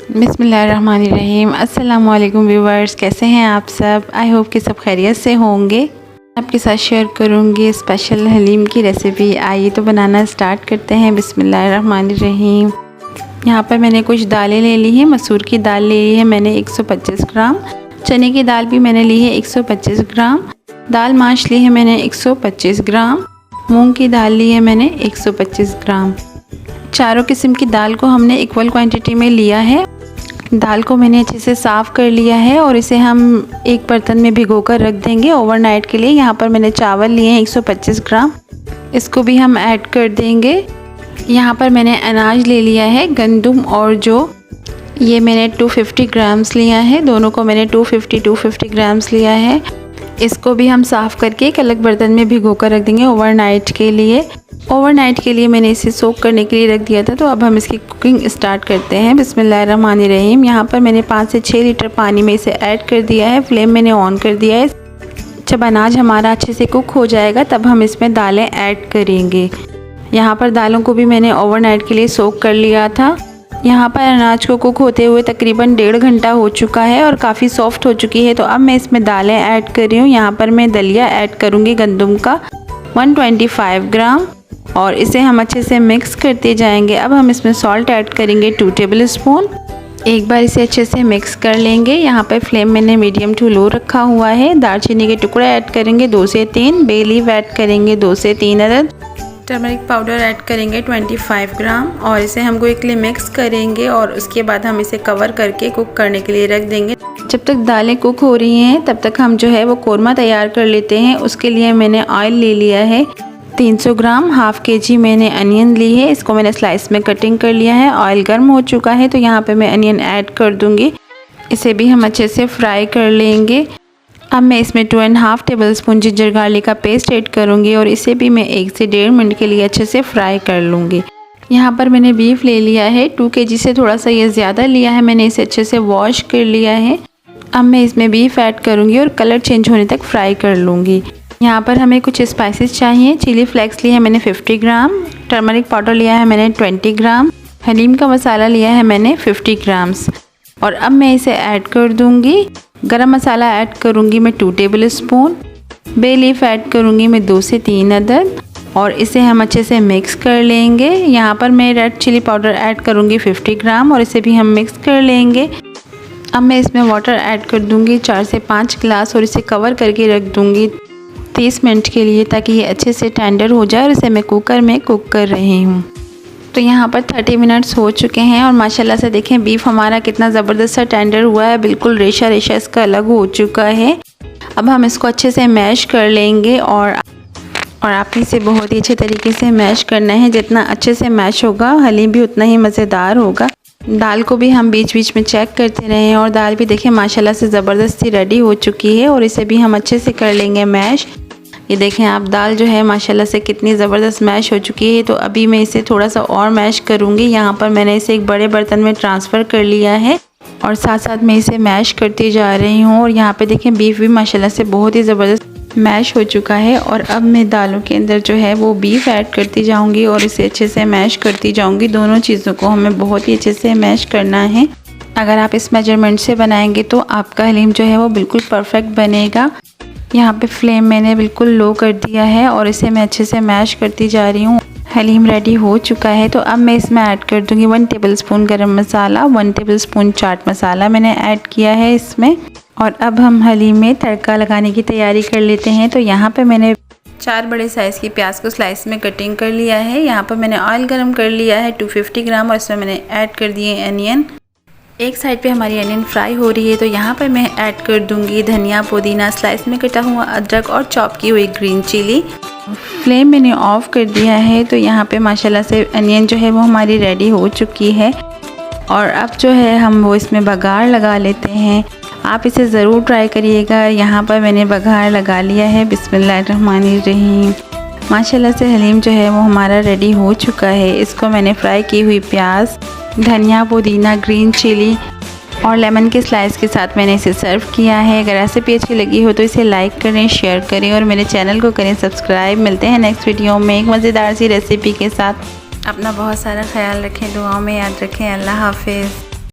बिस्मिल्लाहिर्रहमानिर्रहीम। अस्सलाम वालेकुम व्यूवर्स, कैसे हैं आप सब? आई होप कि सब खैरियत से होंगे। आपके साथ शेयर करूंगी स्पेशल हलीम की रेसिपी। आइए तो बनाना स्टार्ट करते हैं। बिस्मिल्लाहिर्रहमानिर्रहीम। यहाँ पर मैंने कुछ दालें ले ली हैं। मसूर की दाल ले ली है मैंने 125 ग्राम, चने की दाल भी मैंने ली है 125 ग्राम, दाल माश ली है मैंने 125 ग्राम, मूंग की दाल ली है मैंने 125 ग्राम। चारों किस्म की दाल को हमने इक्वल क्वांटिटी में लिया है। दाल को मैंने अच्छे से साफ़ कर लिया है और इसे हम एक बर्तन में भिगोकर रख देंगे ओवरनाइट के लिए। यहाँ पर मैंने चावल लिए हैं 125 ग्राम, इसको भी हम ऐड कर देंगे। यहाँ पर मैंने अनाज ले लिया है गंदम और जौ, ये मैंने 250 ग्राम्स लिया है। दोनों को मैंने 250 ग्राम्स लिया है। इसको भी हम साफ़ करके एक अलग बर्तन में भिगोकर रख देंगे ओवरनाइट के लिए। ओवरनाइट के लिए मैंने इसे सोक करने के लिए रख दिया था। तो अब हम इसकी कुकिंग स्टार्ट करते हैं। बिस्मिल्लाहिर्रहमानिर्रहीम। यहाँ पर मैंने 5 से 6 लीटर पानी में इसे ऐड कर दिया है। फ्लेम मैंने ऑन कर दिया है। जब अनाज हमारा अच्छे से कुक हो जाएगा तब हम इसमें दालें ऐड करेंगे। यहाँ पर दालों को भी मैंने ओवरनाइट के लिए सोक कर लिया था। यहाँ पर अनाज को कुक होते हुए तकरीबन 1.5 घंटा हो चुका है और काफ़ी सॉफ्ट हो चुकी है। तो अब मैं इसमें दालें ऐड कर रही हूँ। यहाँ पर मैं दलिया ऐड करूँगी गंदम का 125 ग्राम और इसे हम अच्छे से मिक्स करते जाएंगे। अब हम इसमें सॉल्ट ऐड करेंगे 2 टेबल स्पून। एक बार इसे अच्छे से मिक्स कर लेंगे। यहाँ पर फ्लेम मैंने मीडियम टू लो रखा हुआ है। दालचीनी के टुकड़े ऐड करेंगे 2 से 3, बे लीफ ऐड करेंगे 2 से 3 अदद, टर्मरिक पाउडर ऐड करेंगे 25 ग्राम और इसे हम क्विकली मिक्स करेंगे और उसके बाद हम इसे कवर करके कुक करने के लिए रख देंगे। जब तक दालें कुक हो रही हैं तब तक हम जो है वो कोरमा तैयार कर लेते हैं। उसके लिए मैंने ऑयल ले लिया है 300 ग्राम, हाफ kg मैंने अनियन ली है, इसको मैंने स्लाइस में कटिंग कर लिया है। ऑयल गर्म हो चुका है तो यहाँ पे मैं अनियन ऐड कर दूँगी। इसे भी हम अच्छे से फ्राई कर लेंगे। अब मैं इसमें 2.5 टेबल स्पून जिंजर गार्लिक का पेस्ट ऐड करूँगी और इसे भी मैं 1 से 1.5 मिनट के लिए अच्छे से फ्राई कर लूँगी। यहाँ पर मैंने बीफ ले लिया है 2 kg से थोड़ा सा ये ज़्यादा लिया है। मैंने इसे अच्छे से वॉश कर लिया है। अब मैं इसमें बीफ ऐड करूँगी और कलर चेंज होने तक फ्राई कर लूँगी। यहाँ पर हमें कुछ स्पाइसेस चाहिए। चिली फ्लेक्स लिया है मैंने 50 ग्राम, टर्मरिक पाउडर लिया है मैंने 20 ग्राम, हलीम का मसाला लिया है मैंने 50 ग्राम्स और अब मैं इसे ऐड कर दूँगी। गरम मसाला ऐड करूँगी मैं 2 tablespoon, bay leaf add करूँगी मैं 2 से 3 अदद और इसे हम अच्छे से मिक्स कर लेंगे। यहाँ पर मैं रेड चिली पाउडर ऐड करूँगी 50 ग्राम और इसे भी हम मिक्स कर लेंगे। अब मैं इसमें वाटर ऐड कर दूँगी 4 से 5 गिलास और इसे कवर करके रख दूँगी 30 मिनट के लिए ताकि ये अच्छे से टेंडर हो जाए और इसे मैं कुकर में कुक कर रही हूँ। तो यहाँ पर 30 मिनट्स हो चुके हैं और माशाल्लाह से देखें बीफ हमारा कितना ज़बरदस्त सा टेंडर हुआ है, बिल्कुल रेशा रेशा इसका अलग हो चुका है। अब हम इसको अच्छे से मैश कर लेंगे और आपने इसे बहुत ही अच्छे तरीके से मैश करना है। जितना अच्छे से मैश होगा हलीम भी उतना ही मज़ेदार होगा। दाल को भी हम बीच बीच में चेक करते रहें और दाल भी देखें माशाल्लाह से ज़बरदस्ती रेडी हो चुकी है और इसे भी हम अच्छे से कर लेंगे मैश। ये देखें आप दाल जो है माशाल्लाह से कितनी ज़बरदस्त मैश हो चुकी है। तो अभी मैं इसे थोड़ा सा और मैश करूँगी। यहाँ पर मैंने इसे एक बड़े बर्तन में ट्रांसफ़र कर लिया है और साथ साथ मैं इसे मैश करती जा रही हूँ। और यहाँ पे देखें बीफ भी माशाल्लाह से बहुत ही ज़बरदस्त मैश हो चुका है और अब मैं दालों के अंदर जो है वो बीफ ऐड करती जाऊँगी और इसे अच्छे से मैश करती जाऊँगी। दोनों चीज़ों को हमें बहुत ही अच्छे से मैश करना है। अगर आप इस मेजरमेंट से बनाएंगे तो आपका हलीम जो है वो बिल्कुल परफेक्ट बनेगा। यहाँ पे फ्लेम मैंने बिल्कुल लो कर दिया है और इसे मैं अच्छे से मैश करती जा रही हूँ। हलीम रेडी हो चुका है तो अब मैं इसमें ऐड कर दूँगी 1 टेबल स्पून गरम मसाला, 1 टेबल स्पून चाट मसाला मैंने ऐड किया है इसमें। और अब हम हलीम में तड़का लगाने की तैयारी कर लेते हैं। तो यहाँ पे मैंने 4 बड़े साइज़ की प्याज को स्लाइस में कटिंग कर लिया है। यहाँ पर मैंने ऑयल गर्म कर लिया है 250 ग्राम और इसमें मैंने ऐड कर दिए अनियन। एक साइड पे हमारी अनियन फ्राई हो रही है तो यहाँ पर मैं ऐड कर दूँगी धनिया, पुदीना, स्लाइस में कटा हुआ अदरक और चॉप की हुई ग्रीन चिली। फ्लेम मैंने ऑफ़ कर दिया है। तो यहाँ पे माशाल्लाह से अनियन जो है वो हमारी रेडी हो चुकी है और अब जो है हम वो इसमें बघार लगा लेते हैं। आप इसे ज़रूर ट्राई करिएगा। यहाँ पर मैंने बघार लगा लिया है। बिस्मिल्लाहिर्रहमानिर्रहीम। माशाल्लाह से हलीम जो है वो हमारा रेडी हो चुका है। इसको मैंने फ्राई की हुई प्याज, धनिया, पुदीना, ग्रीन चिली और लेमन के स्लाइस के साथ मैंने इसे सर्व किया है। अगर रेसिपी अच्छी लगी हो तो इसे लाइक करें, शेयर करें और मेरे चैनल को करें सब्सक्राइब। मिलते हैं नेक्स्ट वीडियो में एक मज़ेदार सी रेसिपी के साथ। अपना बहुत सारा ख्याल रखें, दुआओं में याद रखें। अल्लाह हाफिज़।